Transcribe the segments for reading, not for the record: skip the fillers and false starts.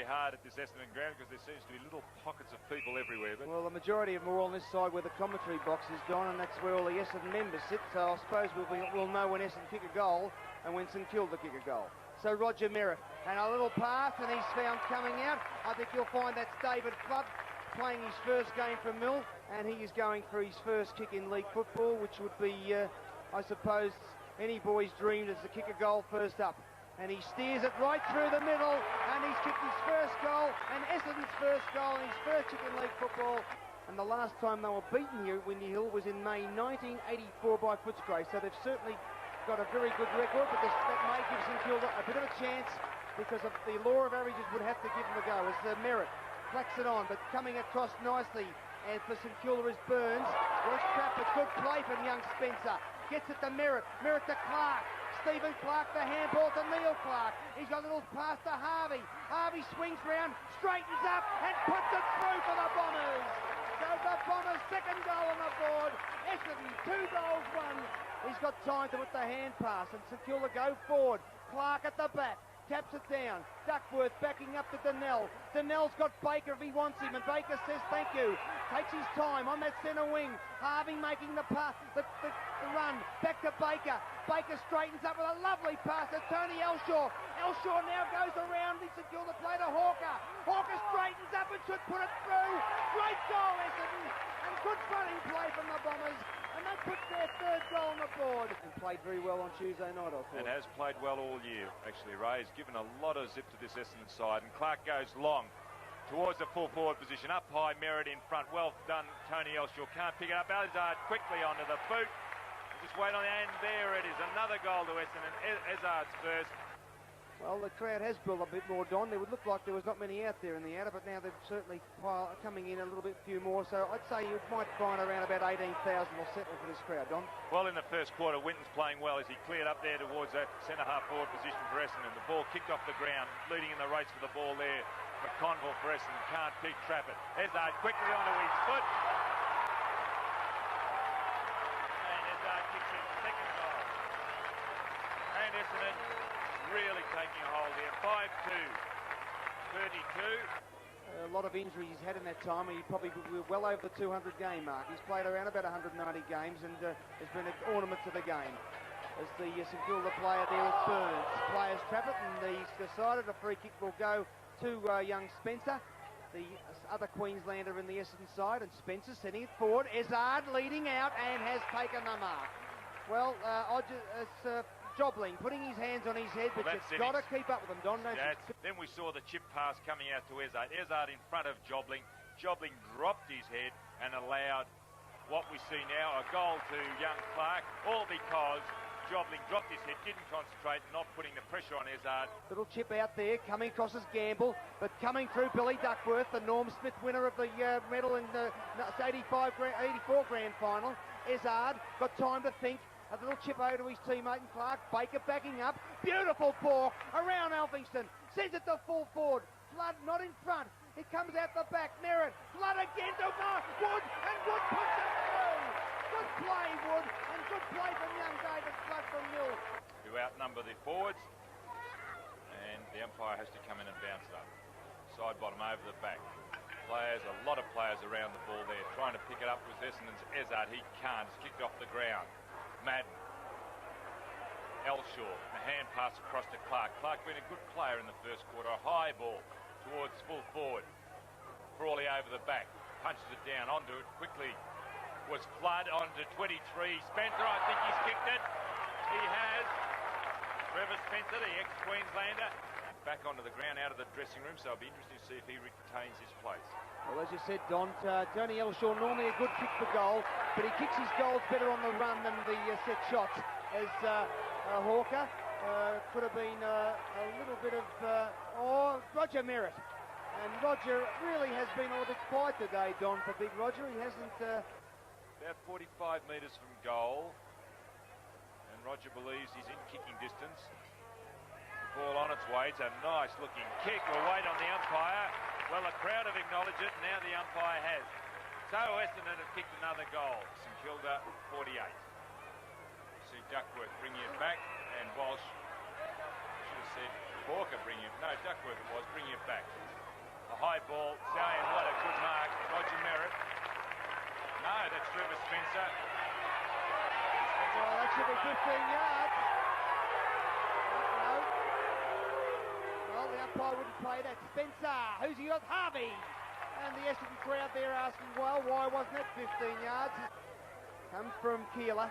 hard at this Essendon ground because there seems to be little pockets of people everywhere. But well, the majority of them are on this side where the commentary box is, Don, and that's where all the Essendon members sit. So I suppose we'll know when Essendon kick a goal and when St Kilda kick a goal. So Roger Merritt, and a little pass, and he's found coming out. I think you'll find that's David Flood playing his first game for Mill, and he is going for his first kick in league football, which would be, I suppose, any boy's dream is to kick a goal first up. And he steers it right through the middle, and he's kicked his first goal, and Essendon's first goal, and his first kick in league football. And the last time they were beaten here at Windy Hill was in May 1984 by Footscray, so they've certainly got a very good record, but that may give St Kilda a bit of a chance because of the law of averages would have to give them a go as the Merritt flacks it on, but coming across nicely, and for St Kilda is Burns. Was trapped, but good play from young Spencer. Gets it to Merritt, Merritt to Clark. Stephen Clark, the handball to Neil Clark. He's got a little pass to Harvey. Harvey swings round, straightens up, and puts it through for the Bombers. So the Bombers' second goal on the board. Essendon, 2 goals, 1. He's got time to put the hand pass, and St Kilda go forward. Clark at the back, taps it down. Duckworth backing up to Donnell. Donnell's got Baker if he wants him, and Baker says thank you. Takes his time on that centre wing. Harvey making the pass, the run, back to Baker. Baker straightens up with a lovely pass to Tony Elshaw. Elshaw now goes around the St Kilda play to Hawker. Hawker straightens up and should put it through. Great goal, Essendon, and good running play from the Bombers. And they put their third goal on the board. And played very well on Tuesday night, I thought. And has played well all year, actually. Ray has given a lot of zip to this Essendon side. And Clark goes long towards the full forward position. Up high, Merritt in front. Well done, Tony Elshaw. Can't pick it up. Ezard quickly onto the boot. Just wait on the end. There it is. Another goal to Essendon. Ezard's first. Well, the crowd has built a bit more, Don. There would look like there was not many out there in the outer, but now they're certainly coming in a little bit few more. So I'd say you might find around about 18,000 will settle for this crowd, Don. Well, in the first quarter, Winton's playing well as he cleared up there towards that centre-half forward position for Essendon. The ball kicked off the ground, leading in the race for the ball there. McConville for Essendon can't trap it. Ezard quickly onto his foot. And Ezard kicks his second goal. And Essendon really taking a hold here. 5-2, 32. A lot of injuries he's had in that time. He probably well over the 200 game mark. He's played around about 190 games and has been an ornament to the game. As the St Kilda player there is Burns. Players trap it, and he's decided a free kick will go to young Spencer, the other Queenslander in the Essendon side, and Spencer sending it forward. Ezard leading out and has taken the mark. Well, Jobling putting his hands on his head, but you've got to keep up with him, Don, don't you? Then we saw the chip pass coming out to Ezard. Ezard in front of Jobling. Jobling dropped his head and allowed what we see now, a goal to young Clark, all because Jobling dropped his head, didn't concentrate, not putting the pressure on Ezard. Little chip out there, coming across as Gamble, but coming through Billy Duckworth, the Norm Smith winner of the medal in the 84 grand final. Ezard got time to think. A little chip over to his teammate and Clark. Baker backing up. Beautiful ball around Elphingston. Sends it to full forward. Flood not in front. It comes out the back. Merritt. Flood again to Wood. And Wood puts it through. Good play, Wood. And good play from young David Flood from Mill. Who outnumber the forwards. And the umpire has to come in and bounce it up. Side bottom over the back. Players, a lot of players around the ball there. Trying to pick it up with Essendon's Ezard. He can't. It's kicked off the ground. Madden, Elshaw, a hand pass across to Clark. Clark been a good player in the first quarter. A high ball towards full forward. Frawley over the back, punches it down onto it quickly. Was Flood onto 23. Spencer, I think he's kicked it. He has. Trevor Spencer, the ex-Queenslander, back onto the ground out of the dressing room, so it'll be interesting to see if he retains his place. Well, as you said, Don, Tony Elshaw, normally a good kick for goal, but he kicks his goals better on the run than the set shots. As Hawker could have been a little bit of... Roger Merritt. And Roger really has been a little bit quiet today, Don, for Big Roger. He hasn't... About 45 metres from goal. And Roger believes he's in kicking distance. The ball on its way. It's a nice looking kick. We'll wait on the umpire. Well, the crowd have acknowledged it, now the umpire has. So Essendon have kicked another goal. St Kilda 48. See Duckworth bringing it back, and Walsh should have said Hawker bringing it. No, Duckworth it was bringing it back. the 15 yards. No. Well, the umpire wouldn't play that. Spencer, who's he got? Harvey. And the Essendon crowd there asking, well, why wasn't that 15 yards? Comes from Keeler.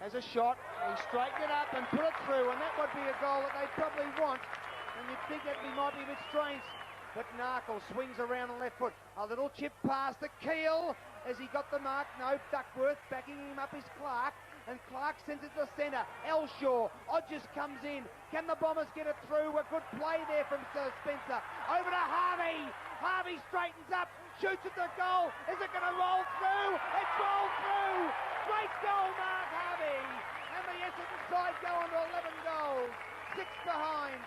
Has a shot. He straightened it up and put it through, and that would be a goal that they'd probably want. And you'd think that he might be a bit strange. But Narkle swings around on the left foot. A little chip past the Keel as he got the mark. No, Duckworth backing him up is Clark. And Clark sends it to the centre. Elshaw. Odgers comes in. Can the Bombers get it through? A good play there from Spencer. Over to Harvey. Harvey straightens up. Shoots at the goal. Is it going to roll through? It's rolled through. Great goal, Mark Harvey. And the Essendon side go on to 11 goals. 6 behind.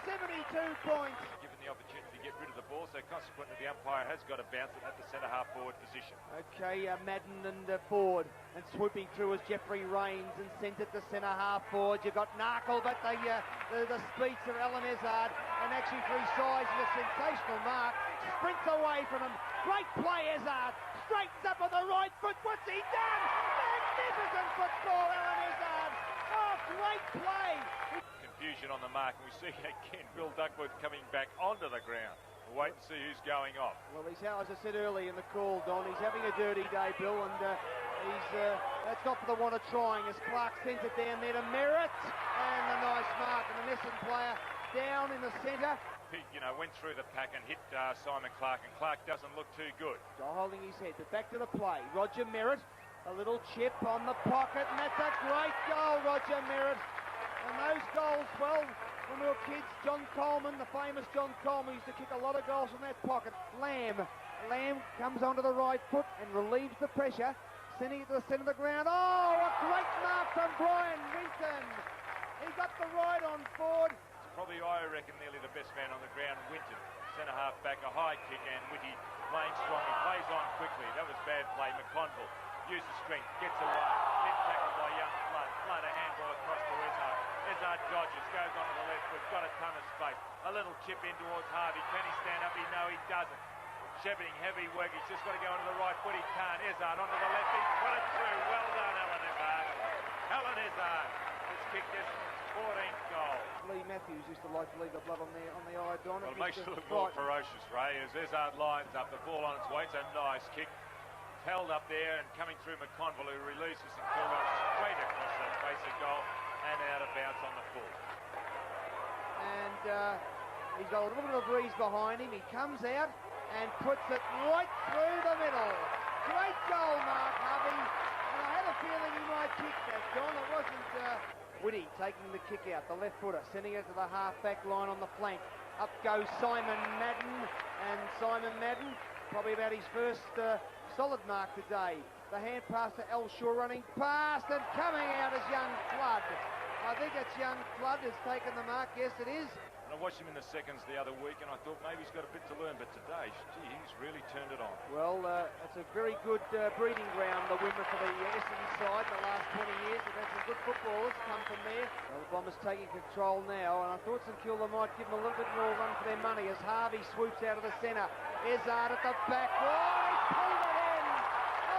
72 points. Given the opportunity to get rid of the ball, so consequently the umpire has got to bounce it at the centre half forward position. Okay, Madden and Ford, and swooping through as Jeffrey Rains and sent it to centre half forward. You've got Narkle, but the speeds of Alan Izzard, and actually for his size is a sensational mark. Sprints away from him. Great play, Izzard. Straightens up on the right foot. What's he done? Magnificent football, Alan Izzard. Oh, great play. Confusion on the mark, and we see again Bill Duckworth coming back onto the ground. We'll wait and see who's going off. Well, he's, as I said earlier in the call, Don, he's having a dirty day, Bill, and that's not for the want of trying as Clark sends it down there to Merritt, and a nice mark, and an Essendon player down in the centre. He, went through the pack and hit Simon Clark, and Clark doesn't look too good. Holding his head, but back to the play. Roger Merritt, a little chip on the pocket, and that's a great goal, Roger Merritt. And those goals, well, when we were kids, John Coleman, the famous John Coleman, used to kick a lot of goals from that pocket. Lamb comes onto the right foot and relieves the pressure, sending it to the centre of the ground. Oh, a great mark from Brian Winton. He got the right on Ford. Probably, I reckon, nearly the best man on the ground, Winton. Centre half back, a high kick, and Whitty playing strong. He plays on quickly. That was bad play. McConville uses strength, gets away, then tackled by young Flood. Flood, a handball across to Izzard. Izzard dodges, goes onto the left foot, got a ton of space. A little chip in towards Harvey. Can he stand up? No, he doesn't. Shepherding, heavy work. He's just got to go onto the right foot. He can't. Izzard onto the left. He put it through. Well done, Alan Izzard. Alan Izzard has kicked this 14th goal. Lee Matthews used to like to leave the blood on the eye, Don. Well, it makes it look more ferocious, Ray, as Izzard lines up. The ball on its way. It's a nice kick. Held up there and coming through McConville, who releases St Kilda straight across the face of goal and out of bounds on the full. And he's got a little bit of breeze behind him. He comes out and puts it right through the middle. Great goal, Mark Harvey. And I had a feeling he might kick that, John. It wasn't Whitty taking the kick out, the left footer, sending it to the half-back line on the flank. Up goes Simon Madden, and Simon Madden, probably about his first solid mark today. The hand pass to Elshaw, running past and coming out as young Flood. I think it's young Flood has taken the mark. Yes, it is. And I watched him in the seconds the other week, and I thought maybe he's got a bit to learn, but today, gee, he's really turned it on. Well, it's a very good breeding ground, the Wimmera, for the Essendon side in the last 20 years. We've had some good footballers come from there. Well, the Bombers taking control now, and I thought St Kilda might give them a little bit more run for their money as Harvey swoops out of the centre. Izzard at the back. Oh, he pulled it in.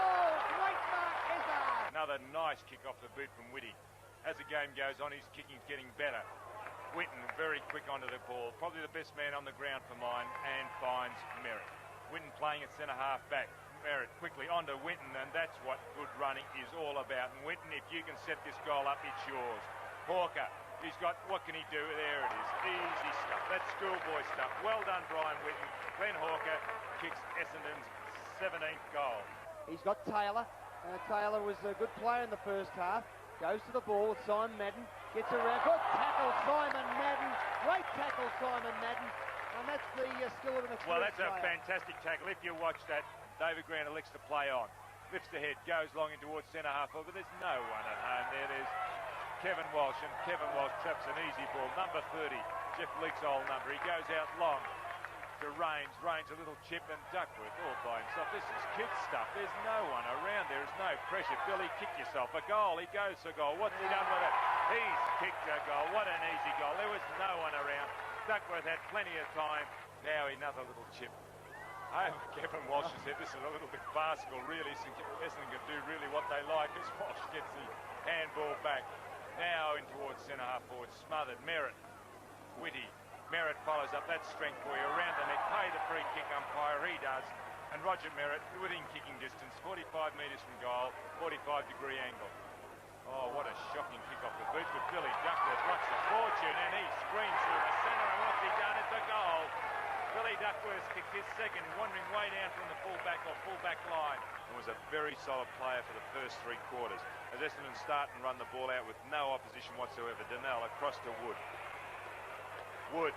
Oh, great mark, Izzard. Another nice kick off the boot from Whitty. As the game goes on, his kicking's getting better. Winton very quick onto the ball, probably the best man on the ground for mine, and finds Merritt. Winton playing at centre half back. Merritt quickly onto Winton, and that's what good running is all about. And Winton, if you can set this goal up, it's yours. Hawker, he's got, what can he do? There it is, easy stuff. That's schoolboy stuff. Well done, Brian Winton. Glenn Hawker kicks Essendon's 17th goal. He's got Taylor. Taylor was a good player in the first half. Goes to the ball with Simon Madden. Gets around. Good tackle, Simon Madden. Great tackle, Simon Madden. And that's the skill of an experienced Well, that's a player. fantastic tackle. If you watch that, David Grant elects to play on. Lifts the head, goes long in towards centre half, but there's no one at home there. There's Kevin Walsh, and Kevin Walsh traps an easy ball. Number 30, Jeff Leake's old number. He goes out long to Rains. Rains a little chip, and Duckworth all by himself. This is kids stuff. There's no one around. There is no pressure. Billy, kick yourself. A goal. He goes for goal. What's he done with it? He's kicked a goal. What an easy goal. There was no one around. Duckworth had plenty of time. Now another little chip. Kevin Walsh has said this is a little bit farcical, really. Essendon can do really what they like as Walsh gets the handball back. Now in towards centre half forward, smothered. Merritt, Whitty. Merritt follows up that strength boy around the neck. Pay the free kick umpire, he does. And Roger Merritt within kicking distance, 45 metres from goal, 45-degree angle. Oh, what a shocking kick off the boots, but Billy Duckworth wants a fortune and he screams through the centre and off he done at the goal. Billy Duckworth kicked his second, wandering way down from the full-back or full-back line. And was a very solid player for the first 3 quarters. As Essendon start and run the ball out with no opposition whatsoever. Donnell across to Wood. Wood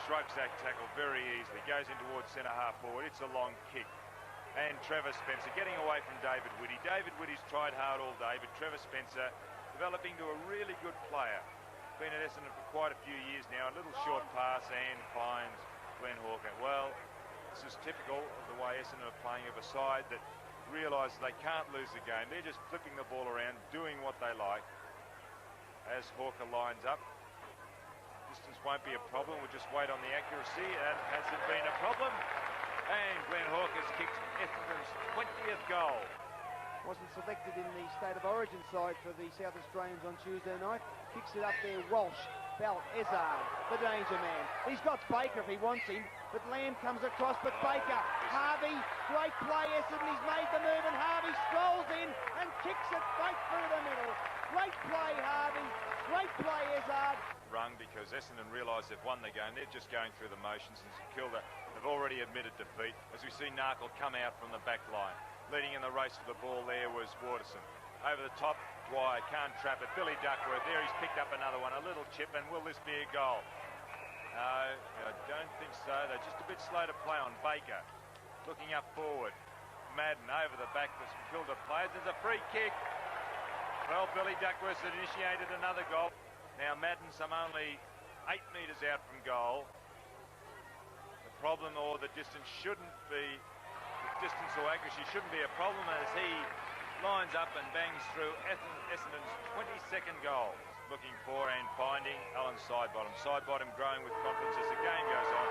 shrugs that tackle very easily, goes in towards centre half forward. It's a long kick. And Trevor Spencer getting away from David Whitty. David Whitty's tried hard all day, but Trevor Spencer developing to a really good player. Been at Essendon for quite a few years now. A little short pass and finds Glenn Hawker. Well, this is typical of the way Essendon are playing, of a side that realise they can't lose the game. They're just flipping the ball around, doing what they like. As Hawker lines up, distance won't be a problem. We'll just wait on the accuracy. And has it been a problem? And Glenn Hawker's kicked Essendon's 20th goal. Wasn't selected in the State of Origin side for the South Australians on Tuesday night. Kicks it up there, Walsh, Belt, Ezard, the danger man. He's got Baker if he wants him, but Lamb comes across, but Baker, Harvey, great play Essendon, he's made the move and Harvey strolls in and kicks it right through the middle. Great play Harvey, great play Ezard. Rung because Essendon realise they've won the game. They're just going through the motions, and St Kilda have already admitted defeat as we see Narkle come out from the back line. Leading in the race for the ball there was Waterson. Over the top, Dwyer can't trap it. Billy Duckworth there, he's picked up another one. A little chip, and will this be a goal? No, I don't think so. They're just a bit slow to play on. Baker looking up forward. Madden over the back for St Kilda players. There's a free kick. Well, Billy Duckworth has initiated another goal. Now Madden some only 8 metres out from goal. The problem or the distance shouldn't be, distance or accuracy shouldn't be a problem as he lines up and bangs through Essendon's 22nd goal. Looking for and finding Alan Sidebottom. Sidebottom growing with confidence as the game goes on.